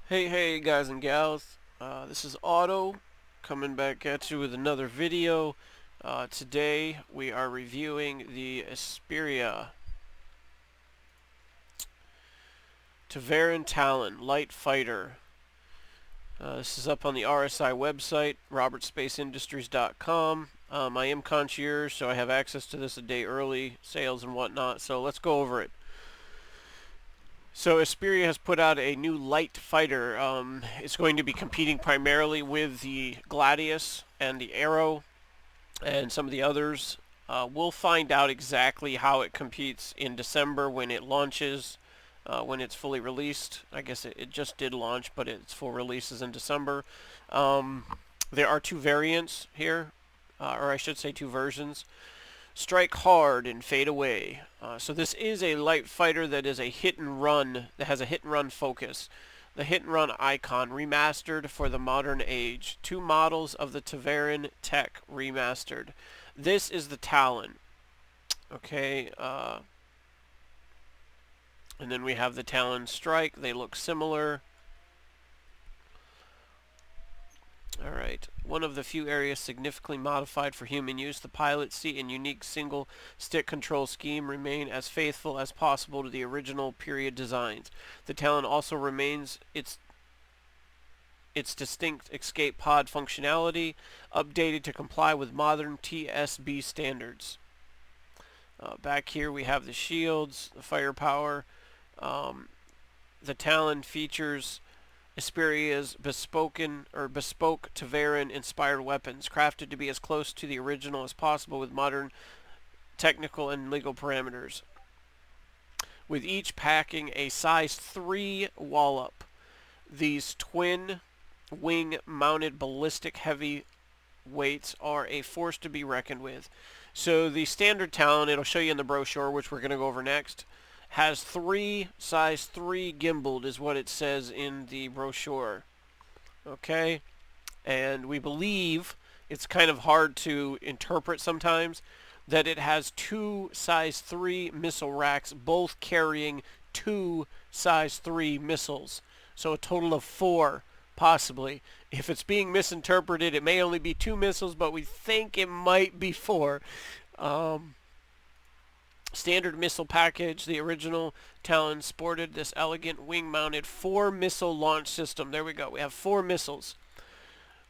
Hey guys and gals, this is Auto coming back at you with another video. Today we are reviewing the Esperia Talon-Light fighter. This is up on the RSI website, robertspaceindustries.com. I am concierge, so I have access to this a day early, sales and whatnot, so let's go over it. So Esperia has put out a new light fighter. It's going to be competing primarily with the Gladius and the Arrow and some of the others. We'll find out exactly how it competes in December when it launches, when it's fully released. I guess it just did launch, but its full release is in December. There are two variants here, or I should say two versions. Strike hard and fade away. So this is a light fighter that is a hit and run, that has a hit and run focus. The hit and run icon remastered for the modern age. Two models of the Taveran tech remastered. This is the Talon. Okay, and then we have the Talon Strike. They look similar. Alright, one of the few areas significantly modified for human use, the pilot seat and unique single stick control scheme remain as faithful as possible to the original period designs. The Talon also remains its distinct escape pod functionality, updated to comply with modern TSB standards. Back here we have the shields, the firepower. The Talon features Esperia's bespoke Taveran-inspired weapons, crafted to be as close to the original as possible with modern technical and legal parameters. With each packing a size 3 wallop. These twin wing-mounted ballistic heavy weights are a force to be reckoned with. So the standard Talon, it'll show you in the brochure, which we're going to go over next, has size 3 gimbaled is what it says in the brochure. Okay? And we believe, it's kind of hard to interpret sometimes, that it has two size 3 missile racks, both carrying two size 3 missiles. So a total of 4, possibly. If it's being misinterpreted, it may only be 2 missiles, but we think it might be 4. Standard missile package. The original Talon sported this elegant wing-mounted 4-missile launch system. There we go. We have 4 missiles,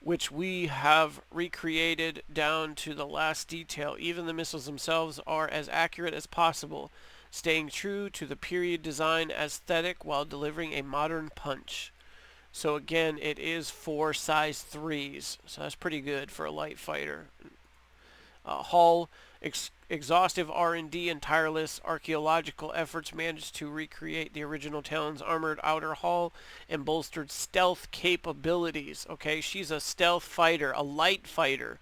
which we have recreated down to the last detail. Even the missiles themselves are as accurate as possible, staying true to the period design aesthetic while delivering a modern punch. So again, it is 4 size 3s. So that's pretty good for a light fighter. Hull. Exhaustive R&D and tireless archaeological efforts managed to recreate the original Talon's armored outer hull and bolstered stealth capabilities. Okay, she's a stealth fighter, a light fighter.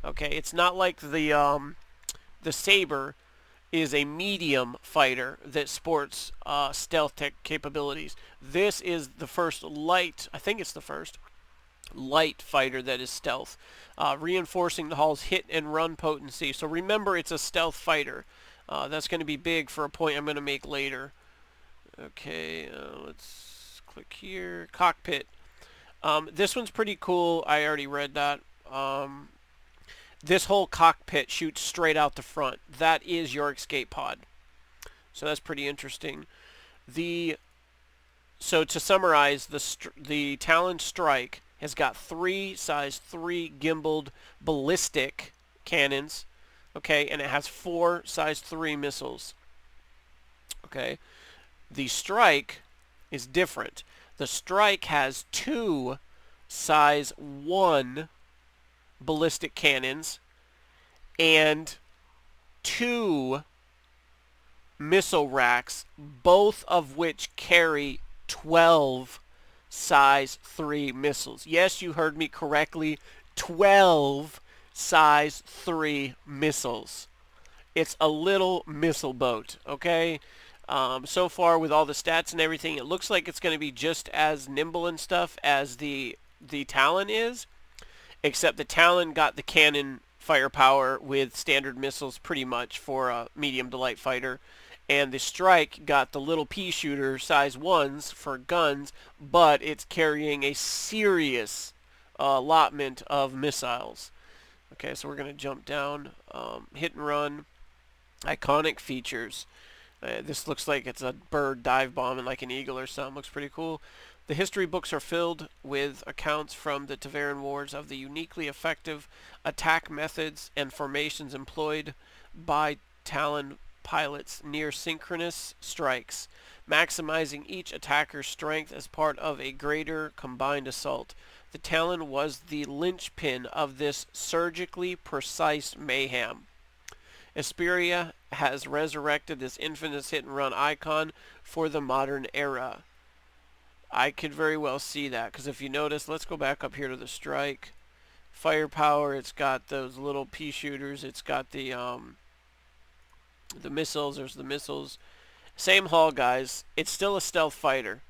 Okay, it's not like the Saber is a medium fighter that sports stealth tech capabilities. This is the first light, I think it's the first light fighter that is stealth, reinforcing the hull's hit and run potency. So remember, it's a stealth fighter. That's going to be big for a point I'm going to make later. Okay, let's click here. Cockpit. This one's pretty cool. I already read that. This whole cockpit shoots straight out the front. That is your escape pod. So that's pretty interesting. So to summarize, the Talon Strike has got 3 size 3 gimbaled ballistic cannons, okay, and it has 4 size 3 missiles. Okay, the Strike is different. The Strike has 2 size 1 ballistic cannons and 2 missile racks, both of which carry 12 size 3 missiles. Yes, you heard me correctly. 12 size 3 missiles. It's a little missile boat, okay? So far, with all the stats and everything, it looks like it's going to be just as nimble and stuff as the Talon is, except the Talon got the cannon firepower with standard missiles pretty much for a medium to light fighter, And the Strike got the little pea shooter size 1s for guns, but it's carrying a serious allotment of missiles. Okay, so we're going to jump down. Hit and run. Iconic features. This looks like it's a bird dive bombing like an eagle or something. Looks pretty cool. The history books are filled with accounts from the Taveran Wars of the uniquely effective attack methods and formations employed by Talon pilots near synchronous strikes, maximizing each attacker's strength as part of a greater combined assault. The Talon was the linchpin of this surgically precise mayhem. Esperia has resurrected this infamous hit-and-run icon for the modern era. I could very well see that, because if you notice, let's go back up here to the Strike. Firepower, it's got those little pea shooters, it's got the missiles, there's the missiles. Same hull, guys. It's still a stealth fighter.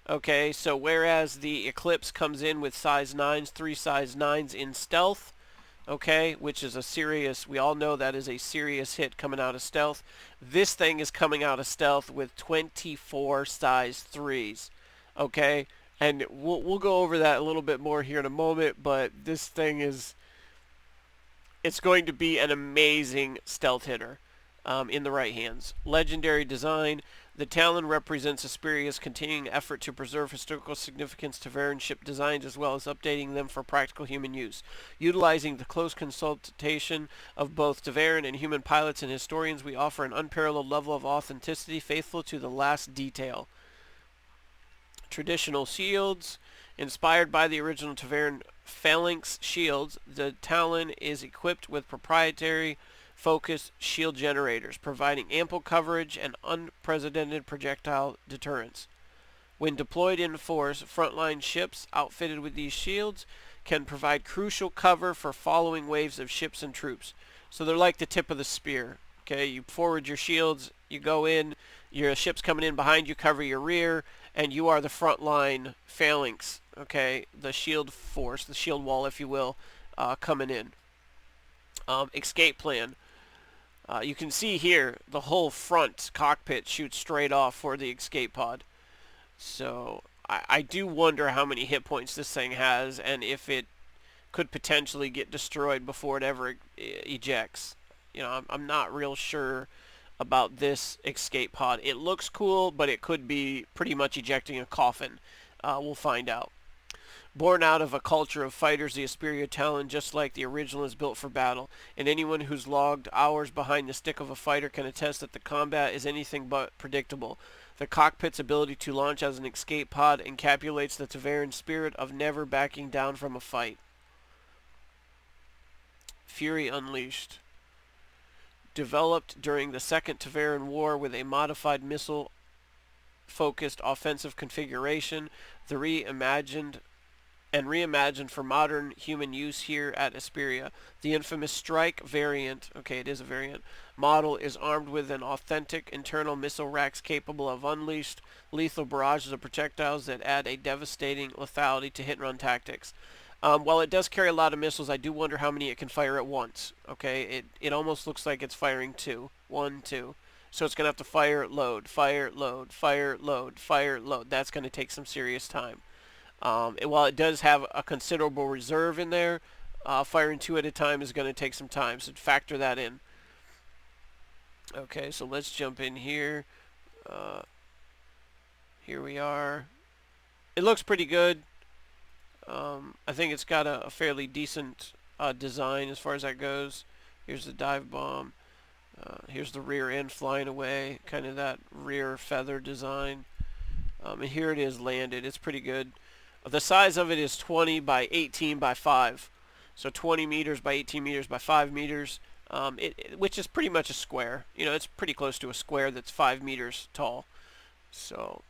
Okay, so whereas the Eclipse comes in with size 9s, 3 size 9s in stealth, okay, which is a serious, we all know that is a serious hit coming out of stealth. This thing is coming out of stealth with 24 size 3s, okay, and we'll go over that a little bit more here in a moment, but this thing is, it's going to be an amazing stealth hitter in the right hands. Legendary design. The Talon represents Esperia's continuing effort to preserve historical significance Taveran ship designs as well as updating them for practical human use. Utilizing the close consultation of both Taveran and human pilots and historians, we offer an unparalleled level of authenticity faithful to the last detail. Traditional shields. Inspired by the original Taveran phalanx shields, the Talon is equipped with proprietary focused shield generators, providing ample coverage and unprecedented projectile deterrence. When deployed in force, frontline ships outfitted with these shields can provide crucial cover for following waves of ships and troops. So they're like the tip of the spear. Okay, you forward your shields, you go in, your ship's coming in behind you, cover your rear, and you are the frontline phalanx. Okay, the shield force, the shield wall, if you will, coming in. Escape plan. You can see here the whole front cockpit shoots straight off for the escape pod. So I do wonder how many hit points this thing has and if it could potentially get destroyed before it ever ejects. You know, I'm not real sure about this escape pod. It looks cool, but it could be pretty much ejecting a coffin. We'll find out. Born out of a culture of fighters, the Esperia Talon, just like the original, is built for battle, and anyone who's logged hours behind the stick of a fighter can attest that the combat is anything but predictable. The cockpit's ability to launch as an escape pod encapsulates the Taveran spirit of never backing down from a fight. Fury Unleashed. Developed during the Second Taveran War with a modified missile-focused offensive configuration, the reimagined for modern human use here at Esperia. The infamous Strike variant, okay, it is a variant, model is armed with an authentic internal missile racks capable of unleashed lethal barrages of projectiles that add a devastating lethality to hit-and-run tactics. While it does carry a lot of missiles, I do wonder how many it can fire at once. Okay, it almost looks like it's firing 2. 1, 2. So it's going to have to fire, load, fire, load, fire, load, fire, load. That's going to take some serious time. While it does have a considerable reserve in there, firing 2 at a time is going to take some time, so factor that in. Okay, so let's jump in here. Here we are. It looks pretty good. I think it's got a fairly decent design as far as that goes. Here's the dive bomb. Here's the rear end flying away, kind of that rear feather design. And here it is landed. It's pretty good. The size of it is 20 by 18 by 5. So 20 meters by 18 meters by 5 meters, which is pretty much a square. You know, it's pretty close to a square that's 5 meters tall. So,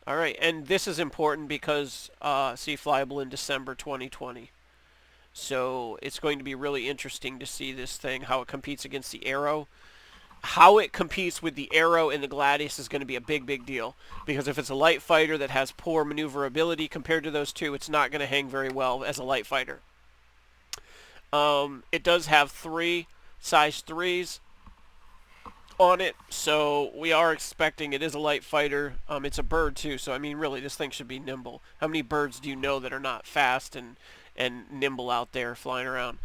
all right, and this is important because see flyable in December 2020. So it's going to be really interesting to see this thing, how it competes against the Arrow. How it competes with the Arrow and the Gladius is going to be a big deal, because if it's a light fighter that has poor maneuverability compared to those two, it's not going to hang very well as a light fighter. It does have 3 size 3s. on it, so we are expecting it is a light fighter. It's a bird too, so I mean, really, this thing should be nimble. How many birds do you know that are not fast and nimble out there flying around?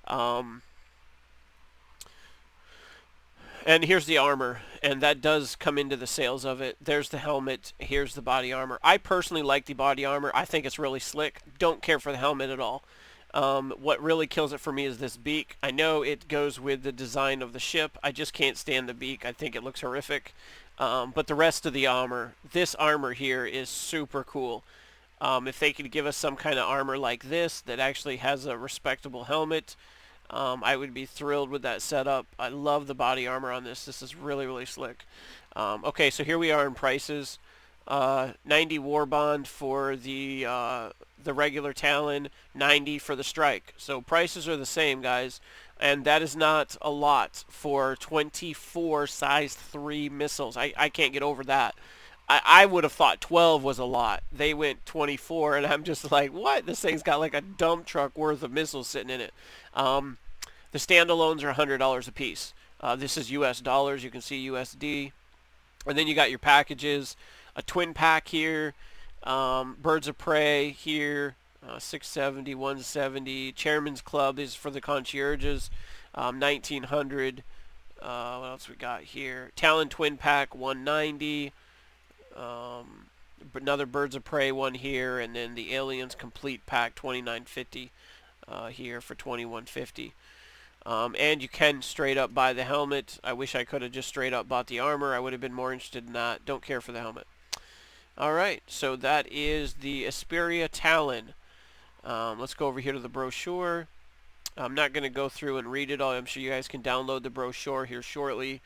Um, and here's the armor, and that does come into the sales of it. There's the helmet. Here's the body armor. I personally like the body armor. I think it's really slick. Don't care for the helmet at all. What really kills it for me is this beak. I know it goes with the design of the ship. I just can't stand the beak. I think it looks horrific. But the rest of the armor, this armor here is super cool. If they could give us some kind of armor like this that actually has a respectable helmet, I would be thrilled with that setup. I love the body armor on this. This is really, really slick. Okay, so here we are in prices. 90 war bond for the regular Talon, 90 for the Strike. So prices are the same, guys, and that is not a lot for 24 size 3 missiles. I can't get over that. I would have thought 12 was a lot. They went 24, and I'm just like, what? This thing's got like a dump truck worth of missiles sitting in it. The standalones are $100 a piece. This is US dollars. You can see USD. And then you got your packages, a twin pack here, Birds of Prey here, 670, 170, Chairman's Club. These are for the concierges, 1900. What else we got here? Talon twin pack, 190. Another Birds of Prey one here, and then the Aliens complete pack, 2950 here for 2150. And you can straight up buy the helmet. I wish I could have just straight up bought the armor. I would have been more interested in that. Don't care for the helmet. Alright, so that is the Esperia Talon. Let's go over here to the brochure. I'm not going to go through and read it all. I'm sure you guys can download the brochure here shortly.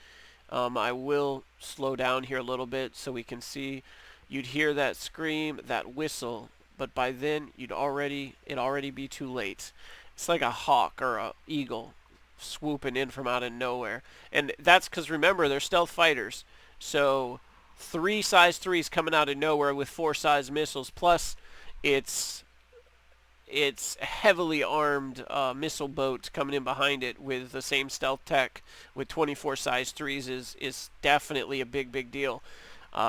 I will slow down here a little bit so we can see. You'd hear that scream, that whistle, but by then it'd already be too late. It's like a hawk or an eagle swooping in from out of nowhere. And that's because, remember, they're stealth fighters. So 3 size 3s coming out of nowhere with 4 size missiles, plus it's heavily armed missile boat coming in behind it with the same stealth tech with 24 size 3s is definitely a big deal.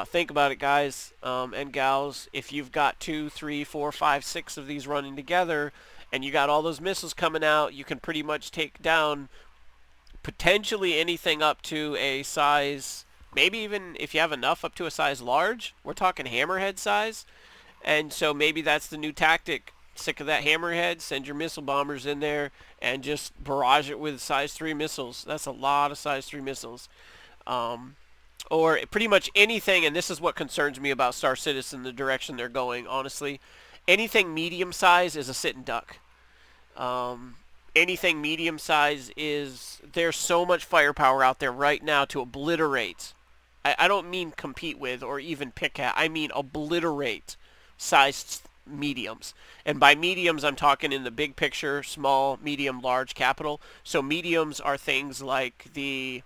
Think about it, guys and gals. If you've got 2, 3, 4, 5, 6 of these running together, and you got all those missiles coming out, you can pretty much take down potentially anything up to a size, maybe even if you have enough up to a size large. We're talking hammerhead size. And so maybe that's the new tactic. Sick of that hammerhead, send your missile bombers in there and just barrage it with size 3 missiles. That's a lot of size 3 missiles. Or pretty much anything, and this is what concerns me about Star Citizen, the direction they're going, honestly. Anything medium size is a sit and duck. Anything medium size is, there's so much firepower out there right now to obliterate. I don't mean compete with or even pick at. I mean obliterate sized mediums. And by mediums, I'm talking in the big picture, small, medium, large, capital. So mediums are things like the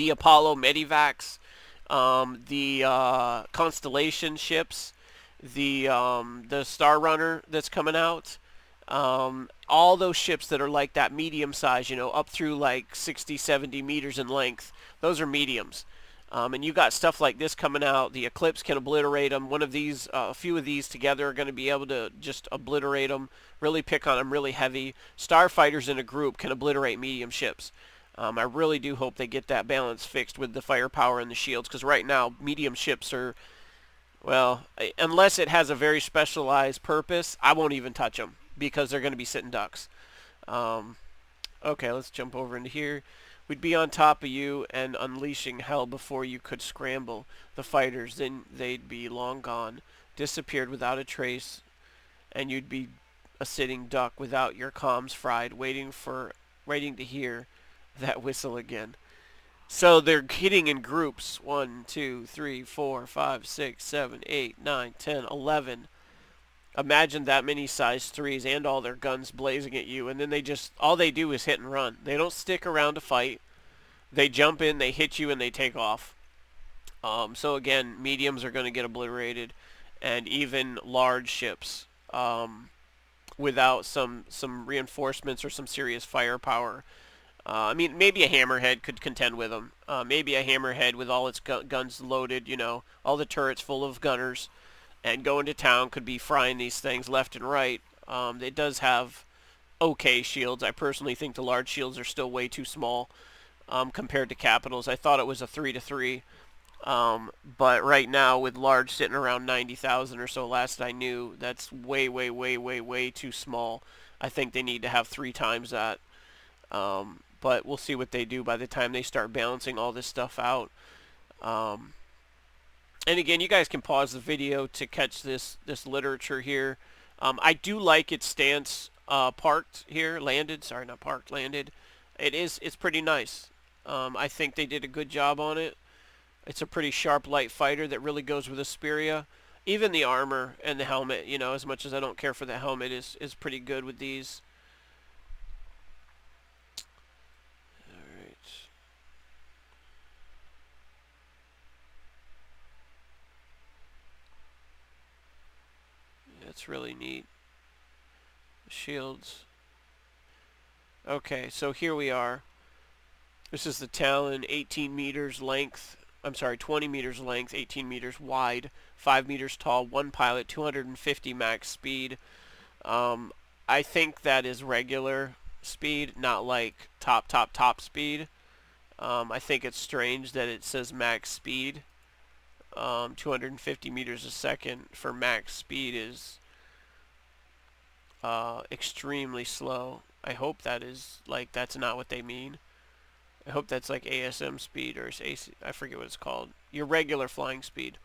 Apollo Medivacs, the Constellation ships, the Star Runner that's coming out. All those ships that are like that medium size, up through like 60, 70 meters in length, those are mediums. And you got stuff like this coming out. The Eclipse can obliterate them. One of these, a few of these together are going to be able to just obliterate them, really pick on them really heavy. Starfighters in a group can obliterate medium ships. I really do hope they get that balance fixed with the firepower and the shields, because right now medium ships are, well, unless it has a very specialized purpose, I won't even touch them because they're going to be sitting ducks. Okay, let's jump over into here. We'd be on top of you and unleashing hell before you could scramble. The fighters, then they'd be long gone, disappeared without a trace, and you'd be a sitting duck without your comms fried, waiting to hear that whistle again. So they're hitting in groups. 1, 2, 3, 4, 5, 6, 7, 8, 9, 10, 11. Imagine that many size 3s and all their guns blazing at you, and then all they do is hit and run. They don't stick around to fight. They jump in, they hit you, and they take off. So again, mediums are going to get obliterated, and even large ships without some reinforcements or some serious firepower I mean, maybe a hammerhead could contend with them. Maybe a hammerhead with all its guns loaded, you know, all the turrets full of gunners, and going to town could be frying these things left and right. It does have okay shields. I personally think the large shields are still way too small compared to capitals. I thought it was a 3-3. But right now, with large sitting around 90,000 or so, last I knew, that's way too small. I think they need to have 3 times that. But we'll see what they do by the time they start balancing all this stuff out. And again, you guys can pause the video to catch this literature here. I do like its stance parked here, landed. Sorry, not parked, landed. It's pretty nice. I think they did a good job on it. It's a pretty sharp light fighter that really goes with Esperia. Even the armor and the helmet, you know, as much as I don't care for the helmet, is pretty good with these. Alright. That's really neat. Shields. Okay, so here we are. This is the Talon, 18 meters length. I'm sorry, 20 meters length, 18 meters wide, 5 meters tall, 1 pilot, 250 max speed. I think that is regular speed, not like top speed. I think it's strange that it says max speed. 250 meters a second for max speed is extremely slow. I hope that is, like, that's not what they mean. I hope that's like ASM speed or AC, I forget what it's called. Your regular flying speed.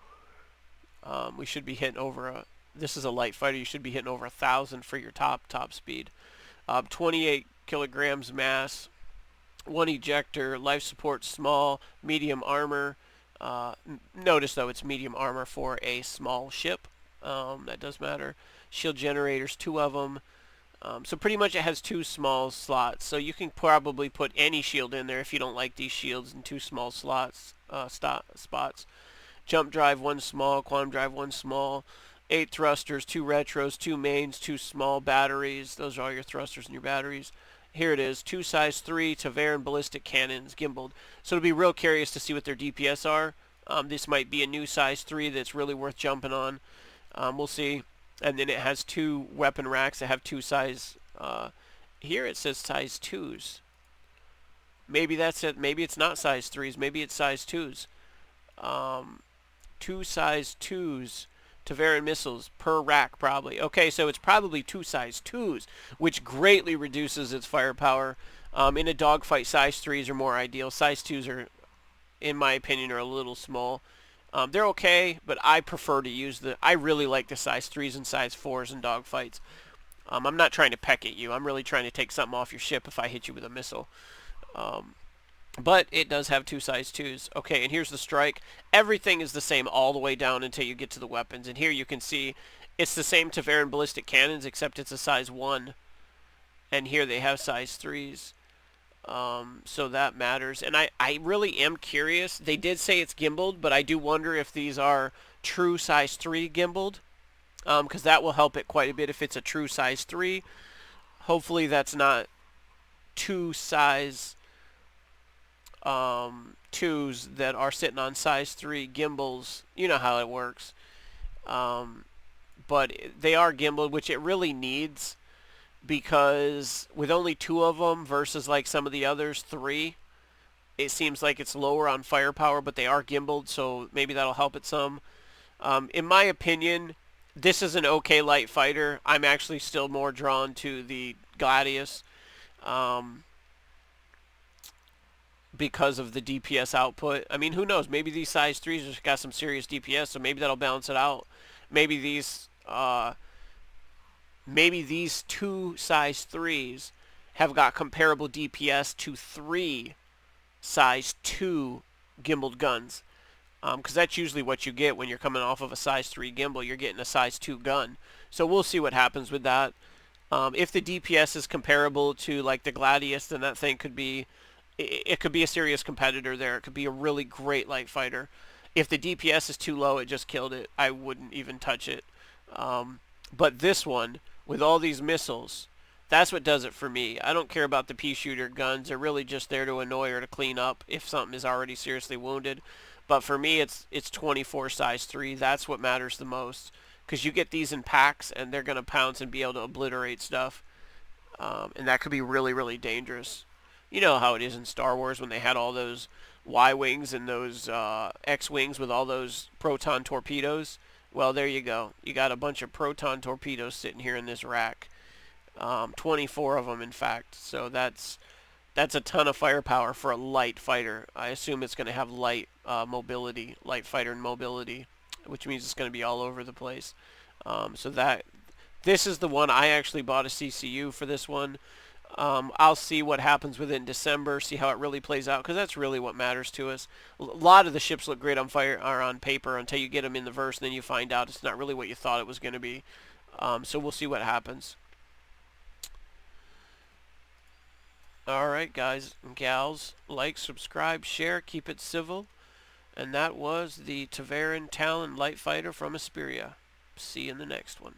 We should be hitting over this is a light fighter, you should be hitting over 1,000 for your top speed. 28 kilograms mass, 1 ejector, life support small, medium armor. Notice though it's medium armor for a small ship. That does matter. Shield generators, 2 of them. So pretty much it has 2 small slots. So you can probably put any shield in there if you don't like these shields in 2 small slots, spots. Jump drive, 1 small. Quantum drive, 1 small. 8 thrusters, 2 retros, 2 mains, 2 small batteries. Those are all your thrusters and your batteries. Here it is, 2 size 3 Taveran ballistic cannons, gimbaled. So it'll be real curious to see what their DPS are. This might be a new size 3 that's really worth jumping on. We'll see. And then it has 2 weapon racks that have 2 size. Here it says size 2s. Maybe that's it. Maybe it's not size 3s. Maybe it's size 2s. 2 size 2s. Taveran missiles per rack probably. Okay, so it's probably 2 size 2s, which greatly reduces its firepower. In a dogfight, size 3s are more ideal. Size 2s are, in my opinion, are a little small. They're okay, but I prefer to use I really like the size 3s and size 4s in dogfights. I'm not trying to peck at you. I'm really trying to take something off your ship if I hit you with a missile. But it does have 2 size 2s. Okay, and here's the strike. Everything is the same all the way down until you get to the weapons. And here you can see it's the same Taveran ballistic cannons, except it's a size 1. And here they have size 3s. So that matters. And I really am curious. They did say it's gimbaled, but I do wonder if these are true size 3 gimbaled. Because that will help it quite a bit if it's a true size 3. Hopefully that's not 2 size 2s that are sitting on size 3 gimbals. You know how it works. But they are gimbaled, which it really needs. Because with only 2 of them versus like some of the others, 3, it seems like it's lower on firepower, but they are gimbaled, so maybe that'll help it some. In my opinion, this is an okay light fighter. I'm actually still more drawn to the Gladius because of the DPS output. I mean, who knows? Maybe these size 3s just got some serious DPS, so maybe that'll balance it out. Maybe these... maybe these 2 size 3s have got comparable DPS to 3 size 2 gimbaled guns. Because that's usually what you get when you're coming off of a size 3 gimbal. You're getting a size 2 gun. So we'll see what happens with that. If the DPS is comparable to like the Gladius, then that thing could be... It could be a serious competitor there. It could be a really great light fighter. If the DPS is too low, it just killed it. I wouldn't even touch it. But this one... with all these missiles, That's what does it for me. I don't care about the pea shooter guns. They're really just there to annoy or to clean up if something is already seriously wounded. But for me, it's 24 size 3. That's what matters the most. Because you get these in packs, and they're going to pounce and be able to obliterate stuff. And that could be really, really dangerous. You know how it is in Star Wars when they had all those Y-wings and those X-wings with all those proton torpedoes. Well, there you go. You got a bunch of proton torpedoes sitting here in this rack. 24 of them, in fact. So that's a ton of firepower for a light fighter. I assume it's going to have light mobility, light fighter mobility, which means it's going to be all over the place. So this is the one. I actually bought a CCU for this one. I'll see what happens with it in December, see how it really plays out, because that's really what matters to us. A lot of the ships look great on fire or on paper until you get them in the verse, and then you find out it's not really what you thought it was going to be. So we'll see what happens. Alright, guys and gals, like, subscribe, share, keep it civil. And that was the Taveran Talon-Light Fighter from Esperia. See you in the next one.